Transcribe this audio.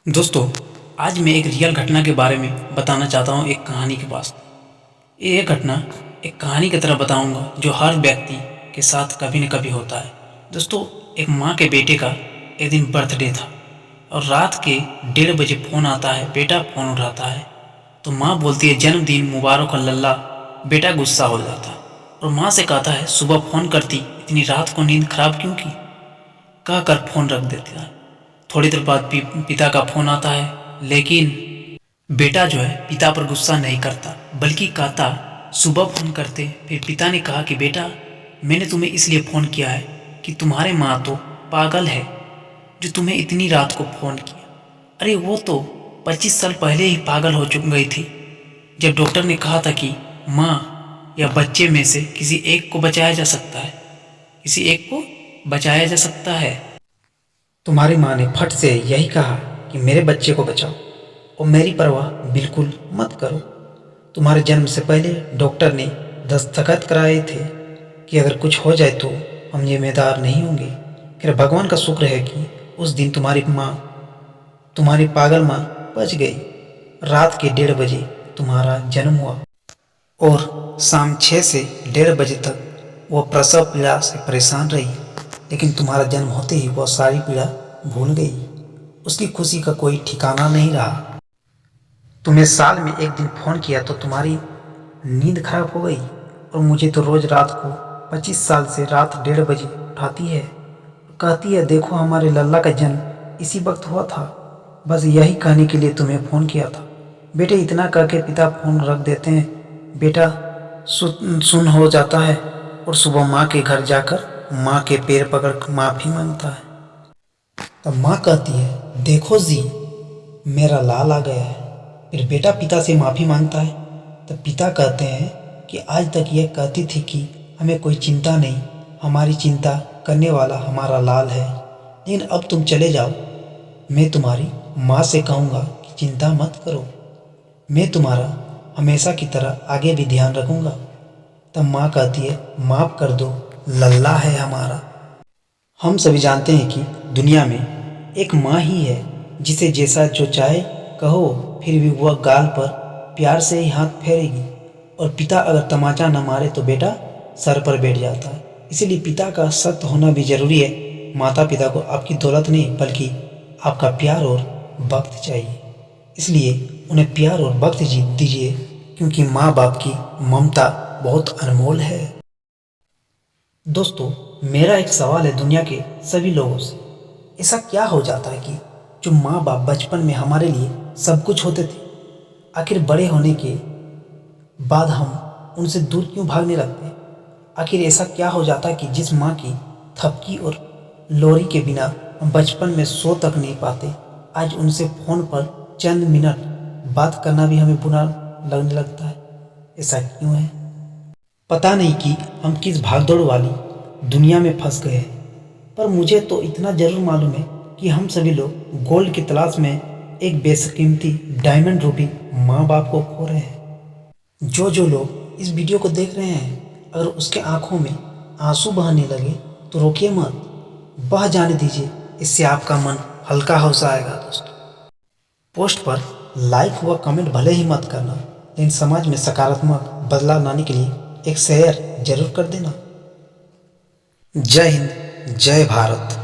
दोस्तों, आज मैं एक रियल घटना के बारे में बताना चाहता हूँ। एक कहानी के पास ये घटना एक कहानी की तरह बताऊँगा जो हर व्यक्ति के साथ कभी न कभी होता है। दोस्तों, एक माँ के बेटे का एक दिन बर्थडे था और रात के 1:30 बजे फ़ोन आता है। बेटा फ़ोन उठाता है तो माँ बोलती है, जन्मदिन मुबारक हो लल्ला। बेटा गुस्सा हो जाता है और माँ से कहता है, सुबह फ़ोन करती, इतनी रात को नींद खराब क्यों की, कहकर फ़ोन रख देता है। थोड़ी देर बाद पिता का फ़ोन आता है, लेकिन बेटा जो है पिता पर गुस्सा नहीं करता बल्कि कहता, सुबह फ़ोन करते। फिर पिता ने कहा कि बेटा, मैंने तुम्हें इसलिए फ़ोन किया है कि तुम्हारे माँ तो पागल है जो तुम्हें इतनी रात को फ़ोन किया। अरे वो तो 25 साल पहले ही पागल हो चुक गई थी, जब डॉक्टर ने कहा था कि माँ या बच्चे में से किसी एक को बचाया जा सकता है, किसी एक को बचाया जा सकता है। तुम्हारी माँ ने फट से यही कहा कि मेरे बच्चे को बचाओ और मेरी परवाह बिल्कुल मत करो। तुम्हारे जन्म से पहले डॉक्टर ने दस्तखत कराए थे कि अगर कुछ हो जाए तो हम जिम्मेदार नहीं होंगे। फिर भगवान का शुक्र है कि उस दिन तुम्हारी पागल माँ बच गई। रात के 1:30 बजे तुम्हारा जन्म हुआ और शाम 6 से 1:30 बजे तक वो प्रसव पीड़ा से परेशान रही, लेकिन तुम्हारा जन्म होते ही वह सारी पीड़ा भूल गई। उसकी खुशी का कोई ठिकाना नहीं रहा। तुम्हें साल में एक दिन फ़ोन किया तो तुम्हारी नींद खराब हो गई और मुझे तो रोज़ रात को 25 साल से रात 1:30 बजे उठाती है, कहती है, देखो हमारे लल्ला का जन्म इसी वक्त हुआ था। बस यही कहने के लिए तुम्हें फ़ोन किया था। बेटे, इतना कह के पिता फ़ोन रख देते हैं। बेटा सुन हो जाता है और सुबह माँ के घर जाकर माँ के पैर पकड़ माफ़ी मांगता है। तब माँ कहती है, देखो जी, मेरा लाल आ गया है। फिर बेटा पिता से माफ़ी मांगता है। तब पिता कहते हैं कि आज तक यह कहती थी कि हमें कोई चिंता नहीं, हमारी चिंता करने वाला हमारा लाल है, लेकिन अब तुम चले जाओ। मैं तुम्हारी माँ से कहूँगा कि चिंता मत करो, मैं तुम्हारा हमेशा की तरह आगे भी ध्यान रखूँगा। तब माँ कहती है, माफ़ कर दो, लल्ला है हमारा। हम सभी जानते हैं कि दुनिया में एक माँ ही है जिसे जैसा जो चाहे कहो, फिर भी वह गाल पर प्यार से ही हाथ फेरेगी। और पिता अगर तमाचा न मारे तो बेटा सर पर बैठ जाता है। इसीलिए पिता का सख्त होना भी ज़रूरी है। माता पिता को आपकी दौलत नहीं बल्कि आपका प्यार और वक्त चाहिए, इसलिए उन्हें प्यार और वक्त दीजिए, क्योंकि माँ बाप की ममता बहुत अनमोल है। दोस्तों, मेरा एक सवाल है दुनिया के सभी लोगों से, ऐसा क्या हो जाता है कि जो माँ बाप बचपन में हमारे लिए सब कुछ होते थे, आखिर बड़े होने के बाद हम उनसे दूर क्यों भागने लगते हैं? आखिर ऐसा क्या हो जाता है कि जिस माँ की थपकी और लोरी के बिना हम बचपन में सो तक नहीं पाते, आज उनसे फ़ोन पर चंद मिनट बात करना भी हमें बुरा लगने लगता है? ऐसा क्यों है? पता नहीं कि हम किस भागदौड़ वाली दुनिया में फंस गए हैं, पर मुझे तो इतना ज़रूर मालूम है कि हम सभी लोग गोल्ड की तलाश में एक बेशकीमती डायमंड रूपी माँ बाप को खो रहे हैं। जो लोग इस वीडियो को देख रहे हैं, अगर उसके आंखों में आंसू बहने लगे तो रोकिए मत, बह जाने दीजिए। इससे आपका मन हल्का हो जाएगा। दोस्तों, पोस्ट पर लाइक व कमेंट भले ही मत करना, लेकिन समाज में सकारात्मक बदलाव लाने के लिए एक शेयर जरूर कर देना। जय हिंद, जय भारत।